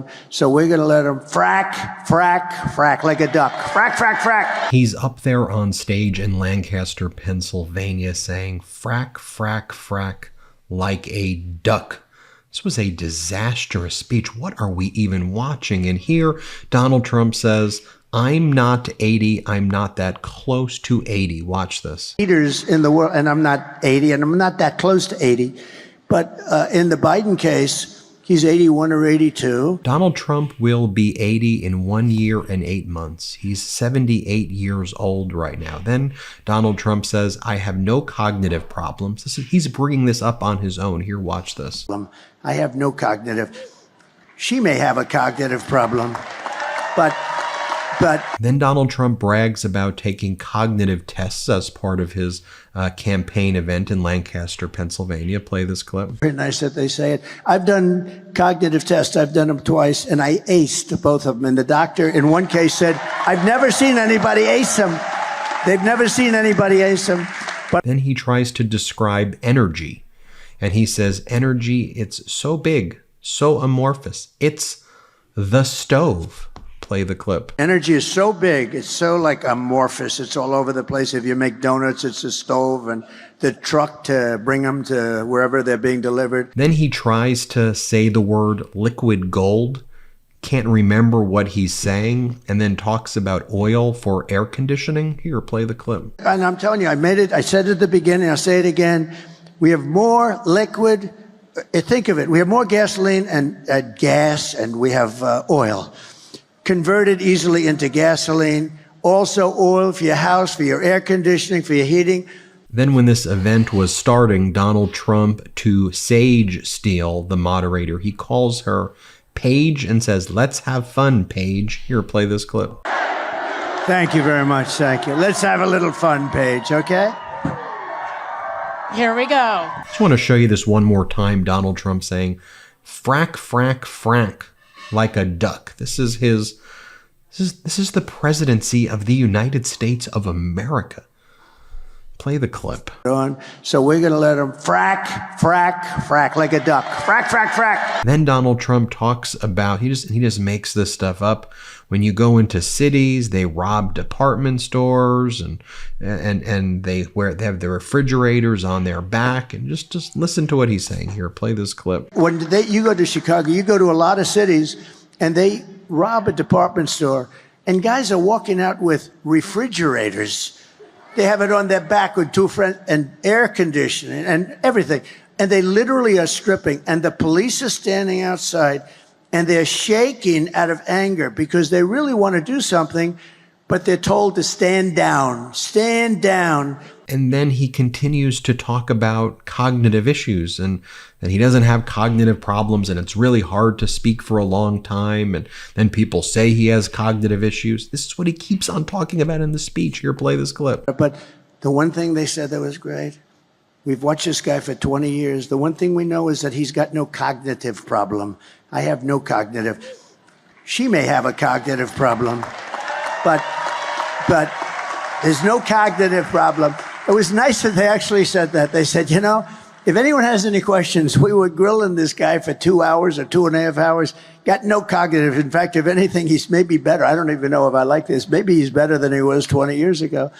on. So we're going to let him frack, frack, frack like a duck. Frack, frack, frack. He's up there on stage in Lancaster, Pennsylvania saying frack, frack, frack like a duck. This was a disastrous speech. What are we even watching? And here Donald Trump says, I'm not 80. I'm not that close to 80. Watch this. Leaders in the world, and I'm not 80, and I'm not that close to 80. But in the Biden case, he's 81 or 82. Donald Trump will be 80 in 1 year and 8 months. He's 78 years old right now. Then Donald Trump says, I have no cognitive problems. He's bringing this up on his own. Here, watch this. I have no cognitive. She may have a cognitive problem, but then Donald Trump brags about taking cognitive tests as part of his campaign event in Lancaster, Pennsylvania. Play this clip. Very nice that they say it. I've done cognitive tests. I've done them twice, and I aced both of them. And the doctor, in one case, said, I've never seen anybody ace them. They've never seen anybody ace them. But then he tries to describe energy. And he says, energy, it's so big, so amorphous. It's the stove. Play the clip. Energy is so big, it's so like amorphous, it's all over the place. If you make donuts, it's a stove and the truck to bring them to wherever they're being delivered. Then he tries to say the word liquid gold, can't remember what he's saying, and then talks about oil for air conditioning. Here, play the clip. And I'm telling you, I said it at the beginning, I'll say it again. We have more liquid, think of it, we have more gasoline and gas, and we have oil. Converted easily into gasoline, also oil for your house, for your air conditioning, for your heating. Then when this event was starting, Donald Trump, to Sage Steele, the moderator, he calls her Paige and says, let's have fun, Paige. Here, play this clip. Thank you very much, thank you. Let's have a little fun, Paige, okay? Here we go. I just want to show you this one more time, Donald Trump saying, frack, frack, frack, like a duck. This is the presidency of the United States of America. Play the clip. So we're going to let him frack, frack, frack like a duck. Frack, frack, frack. Then Donald Trump talks about, he just makes this stuff up. When you go into cities, they rob department stores and they have their refrigerators on their back, and just listen to what he's saying here. Play this clip. When you go to Chicago, you go to a lot of cities and they rob a department store and guys are walking out with refrigerators. They have it on their back with two friends and air conditioning and everything. And they literally are stripping. And the police are standing outside and they're shaking out of anger because they really want to do something, but they're told to stand down, stand down. And then he continues to talk about cognitive issues and that he doesn't have cognitive problems and it's really hard to speak for a long time. And then people say he has cognitive issues. This is what he keeps on talking about in the speech. Here, play this clip. But the one thing they said that was great, we've watched this guy for 20 years. The one thing we know is that he's got no cognitive problem. I have no cognitive. She may have a cognitive problem, but there's no cognitive problem. It was nice that they actually said that. They said, you know, if anyone has any questions, we were grilling this guy for 2 hours or 2.5 hours. Got no cognitive. In fact, if anything, he's maybe better. I don't even know if I like this. Maybe he's better than he was 20 years ago.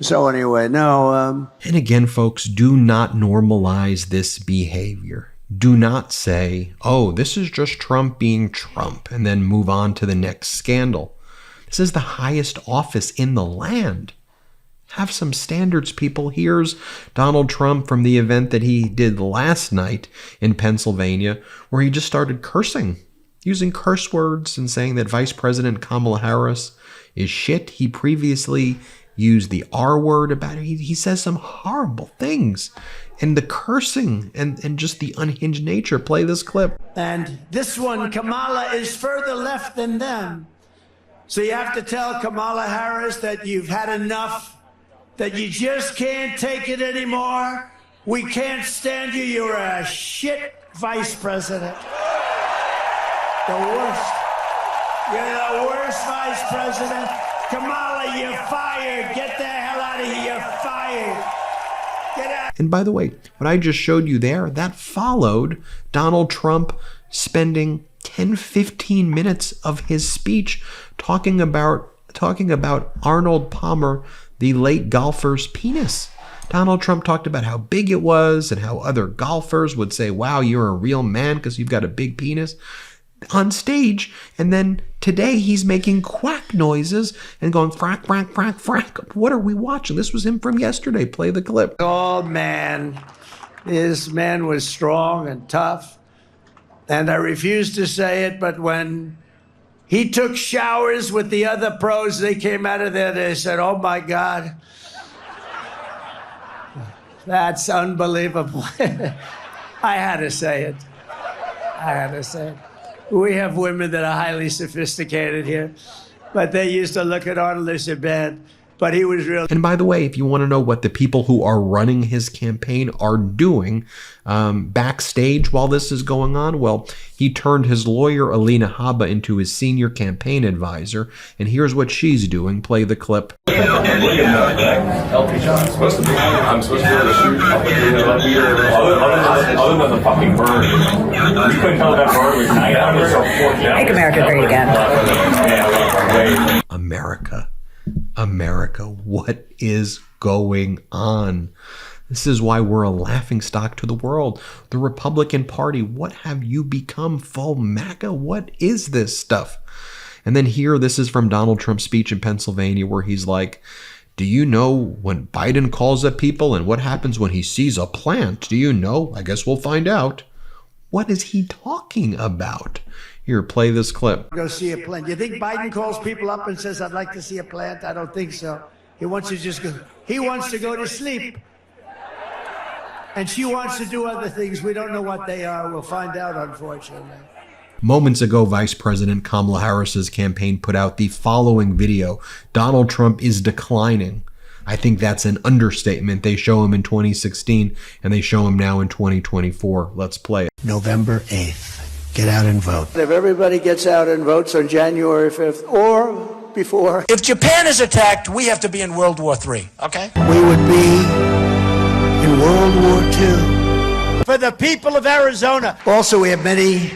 So anyway, no. And again, folks, do not normalize this behavior. Do not say, oh, this is just Trump being Trump, and then move on to the next scandal. This is the highest office in the land. Have some standards, people. Here's Donald Trump from the event that he did last night in Pennsylvania, where he just started cursing, using curse words and saying that Vice President Kamala Harris is shit. He previously used the R word about her. He says some horrible things. And the cursing and just the unhinged nature. Play this clip. And this one, Kamala is further left than them. So you have to tell Kamala Harris that you've had enough, that you just can't take it anymore. We can't stand you. You're a shit vice president. The worst. You're the worst vice president. Kamala, you're fired. Get the hell out of here. You're fired. Get out. And by the way, what I just showed you there, that followed Donald Trump spending 10, 15 minutes of his speech talking about Arnold Palmer, the late golfer's penis. Donald Trump talked about how big it was and how other golfers would say, wow, you're a real man because you've got a big penis on stage. And then today he's making quack noises and going frack, frack, frack, frack. What are we watching? This was him from yesterday. Play the clip. Old man. This man was strong and tough. And I refuse to say it, but when he took showers with the other pros, they came out of there, they said, oh my God. That's unbelievable. I had to say it. I had to say it. We have women that are highly sophisticated here, but they used to look at Arnold and say, Ben, but he was real. And by the way, if you want to know what the people who are running his campaign are doing backstage while this is going on, well, he turned his lawyer, Alina Habba, into his senior campaign advisor. And here's what she's doing. Play the clip. I'm supposed to be able to shoot other than the fucking bird. You couldn't tell that bird was 900 or 4 Make America great again. America, what is going on? This is why we're a laughingstock to the world. The Republican Party, what have you become? Full MAGA? What is this stuff? And then here, this is from Donald Trump's speech in Pennsylvania where he's like, do you know when Biden calls up people and what happens when he sees a plant? Do you know? I guess we'll find out. What is he talking about? Here, play this clip. Go see a plant. You think Biden calls people up and says, I'd like to see a plant? I don't think so. He wants to just go. He wants to go to sleep. And she wants to do other things. We don't know what they are. We'll find out, unfortunately. Moments ago, Vice President Kamala Harris's campaign put out the following video. Donald Trump is declining. I think that's an understatement. They show him in 2016 and they show him now in 2024. Let's play it. November 8th. Get out and vote. If everybody gets out and votes on January 5th or before, if Japan is attacked, we have to be in World War III, okay? we would be in World War II. For the people of Arizona. Also, we have many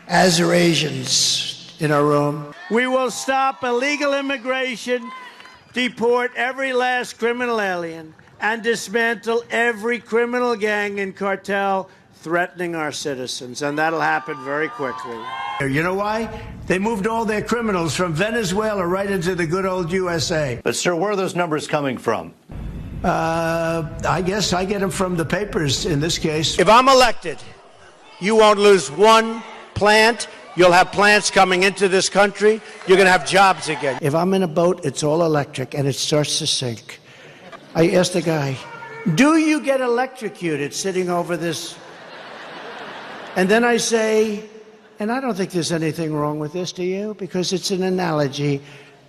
Azerasians in our room. We will stop illegal immigration, deport every last criminal alien, and dismantle every criminal gang and cartel threatening our citizens, and that'll happen very quickly. You know why? They moved all their criminals from Venezuela right into the good old USA. But, sir, where are those numbers coming from? I guess I get them from the papers in this case. If I'm elected, you won't lose one plant. You'll have plants coming into this country. You're going to have jobs again. If I'm in a boat, it's all electric, and it starts to sink. I asked the guy, do you get electrocuted sitting over this? And then I say, and I don't think there's anything wrong with this, do you? Because it's an analogy.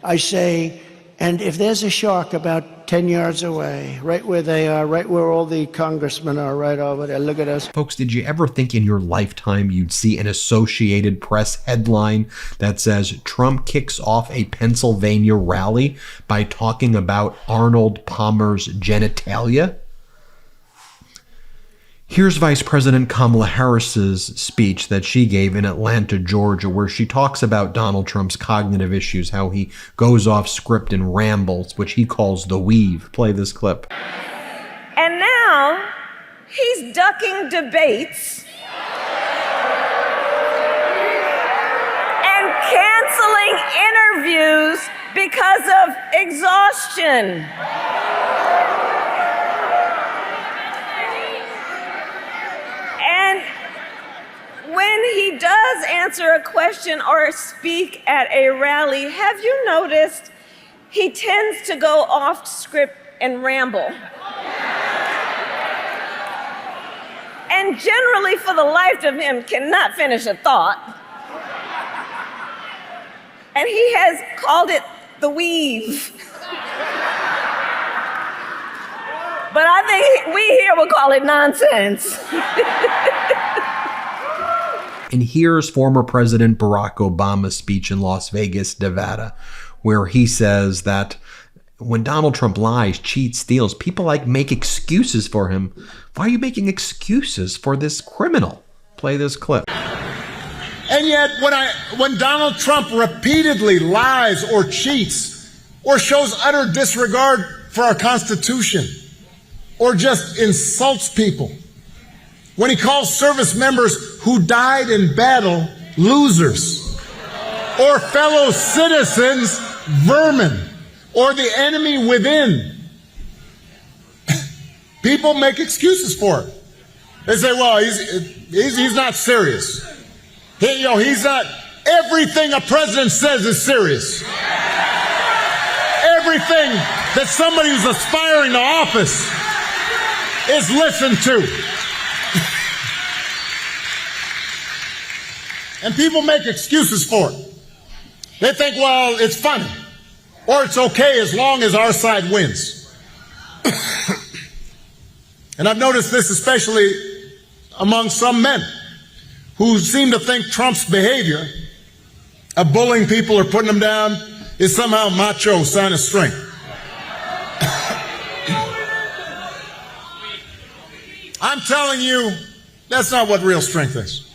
I say, and if there's a shark about 10 yards away, right where they are, right where all the congressmen are, right over there, look at us. Folks, did you ever think in your lifetime you'd see an Associated Press headline that says Trump kicks off a Pennsylvania rally by talking about Arnold Palmer's genitalia? Here's Vice President Kamala Harris's speech that she gave in Atlanta, Georgia, where she talks about Donald Trump's cognitive issues, how he goes off script and rambles, which he calls the weave. Play this clip. And now he's ducking debates and canceling interviews because of exhaustion. And when he does answer a question or speak at a rally, have you noticed he tends to go off script and ramble? And generally, for the life of him, cannot finish a thought. And he has called it the weave. But I think we here will call it nonsense. And here's former President Barack Obama's speech in Las Vegas, Nevada, where he says that when Donald Trump lies, cheats, steals, people make excuses for him. Why are you making excuses for this criminal? Play this clip. And And yet, when Donald Trump repeatedly lies or cheats or shows utter disregard for our Constitution or just insults people, when he calls service members who died in battle losers, or fellow citizens vermin, or the enemy within, people make excuses for it. They say, well, he's not serious. He's not. Everything a president says is serious. Everything that somebody who's aspiring to office is listened to. And people make excuses for it. They think, well, it's funny, or it's okay as long as our side wins. And I've noticed this especially among some men who seem to think Trump's behavior of bullying people or putting them down is somehow macho sign of strength. I'm telling you, that's not what real strength is.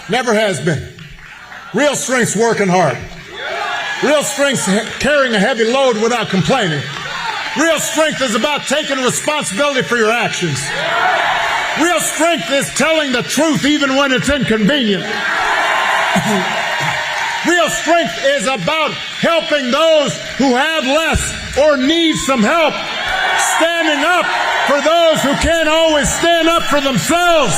Never has been. Real strength's working hard. Real strength's carrying a heavy load without complaining. Real strength is about taking responsibility for your actions. Real strength is telling the truth even when it's inconvenient. Real strength is about helping those who have less or need some help. Standing up for those who can't always stand up for themselves.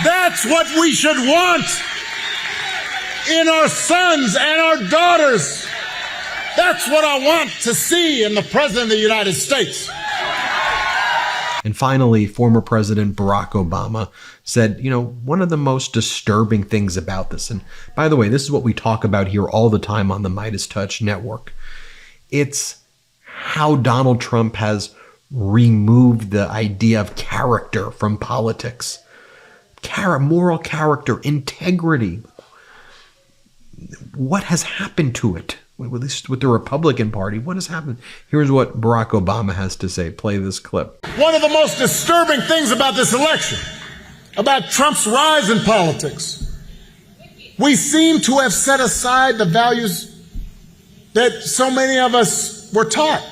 That's what we should want in our sons and our daughters. That's what I want to see in the President of the United States. And finally, former President Barack Obama said, one of the most disturbing things about this, and by the way, this is what we talk about here all the time on the MeidasTouch network. It's how Donald Trump has removed the idea of character from politics. Moral character, integrity. What has happened to it? With the Republican Party, what has happened? Here's what Barack Obama has to say. Play this clip. One of the most disturbing things about this election, about Trump's rise in politics, we seem to have set aside the values that so many of us were taught.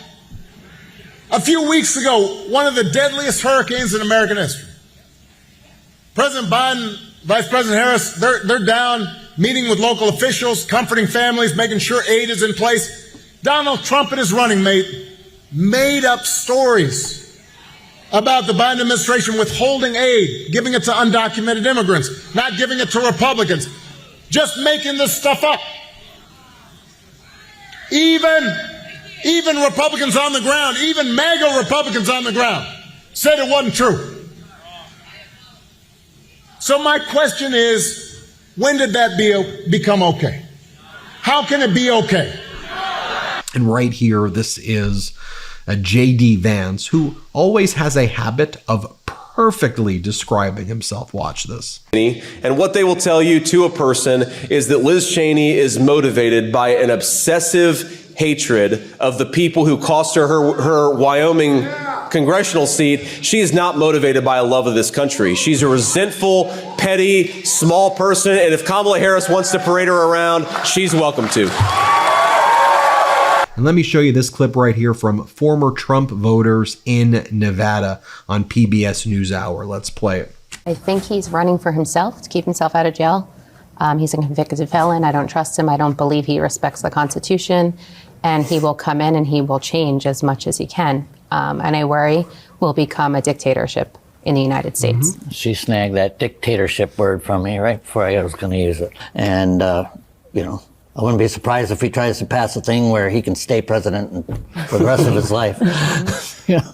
A few weeks ago, one of the deadliest hurricanes in American history. President Biden, Vice President Harris, they're down meeting with local officials, comforting families, making sure aid is in place. Donald Trump and his running mate made up stories about the Biden administration withholding aid, giving it to undocumented immigrants, not giving it to Republicans, just making this stuff up. Even Republicans on the ground, even MAGA Republicans on the ground, said it wasn't true. So my question is, when did that become okay? How can it be okay? And right here, this is a J.D. Vance, who always has a habit of perfectly describing himself. Watch this. And what they will tell you to a person is that Liz Cheney is motivated by an obsessive hatred of the people who cost her Wyoming congressional seat. She is not motivated by a love of this country. She's a resentful, petty, small person, and if Kamala Harris wants to parade her around, she's welcome to. And let me show you this clip right here from former Trump voters in Nevada on PBS NewsHour. Let's play it. I think he's running for himself to keep himself out of jail. He's a convicted felon. I don't trust him. I don't believe he respects the Constitution. And he will come in and he will change as much as he can. And I worry will become a dictatorship in the United States. Mm-hmm. She snagged that dictatorship word from me right before I was going to use it. And, I wouldn't be surprised if he tries to pass a thing where he can stay president for the rest of his life. Yeah.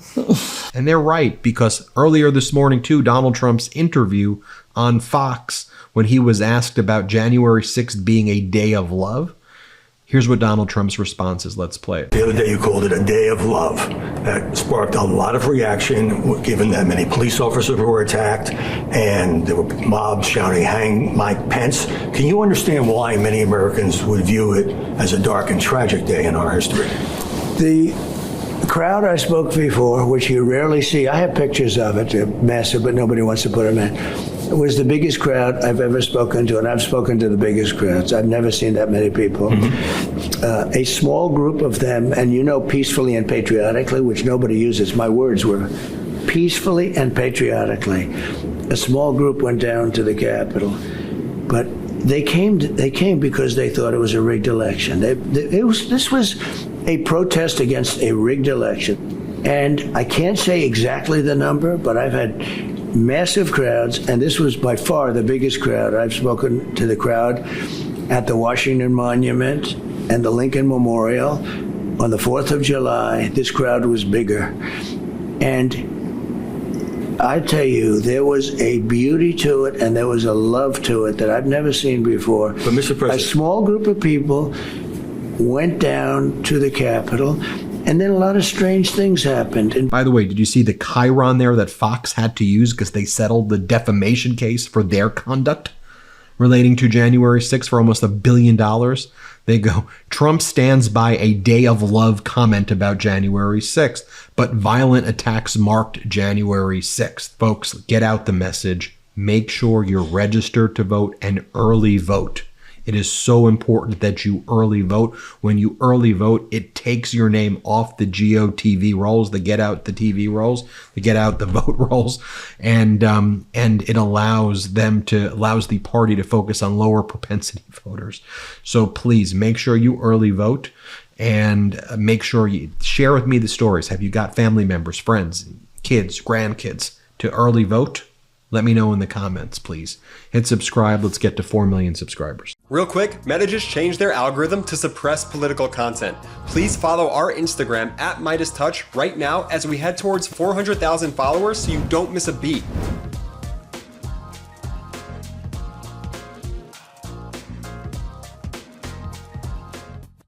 And they're right, because earlier this morning, too, Donald Trump's interview on Fox, when he was asked about January 6th being a day of love, here's what Donald Trump's response is. Let's play it. The other day you called it a day of love. That sparked a lot of reaction, given that many police officers were attacked and there were mobs shouting, "Hang Mike Pence." Can you understand why many Americans would view it as a dark and tragic day in our history? The The crowd I spoke before, which you rarely see, I have pictures of it, they're massive, but nobody wants to put them in. It was the biggest crowd I've ever spoken to, and I've spoken to the biggest crowds. I've never seen that many people. A small group of them, and peacefully and patriotically, which nobody uses. My words were peacefully and patriotically. A small group went down to the Capitol, but they came because they thought it was a rigged election. This was a protest against a rigged election. And I can't say exactly the number, but I've had massive crowds, and this was by far the biggest crowd. I've spoken to the crowd at the Washington Monument and the Lincoln Memorial on the 4th of July. This crowd was bigger. And I tell you, there was a beauty to it and there was a love to it that I've never seen before. But Mr. President, a small group of people went down to the Capitol, and then a lot of strange things happened. And by the way, did you see the chyron there that Fox had to use because they settled the defamation case for their conduct relating to January 6th for almost $1 billion? They go, Trump stands by a day of love comment about January 6th, but violent attacks marked January 6th. Folks, get out the message. Make sure you're registered to vote and early vote. It is so important that you early vote. When you early vote, it takes your name off the GOTV rolls, the get out the TV rolls, the get out the vote rolls, and it allows the party to focus on lower propensity voters. So please make sure you early vote, and make sure you share with me the stories. Have you got family members, friends, kids, grandkids to early vote? Let me know in the comments, please. Hit subscribe. Let's get to 4 million subscribers. Real quick, Meta just changed their algorithm to suppress political content. Please follow our Instagram @MeidasTouch right now as we head towards 400,000 followers so you don't miss a beat.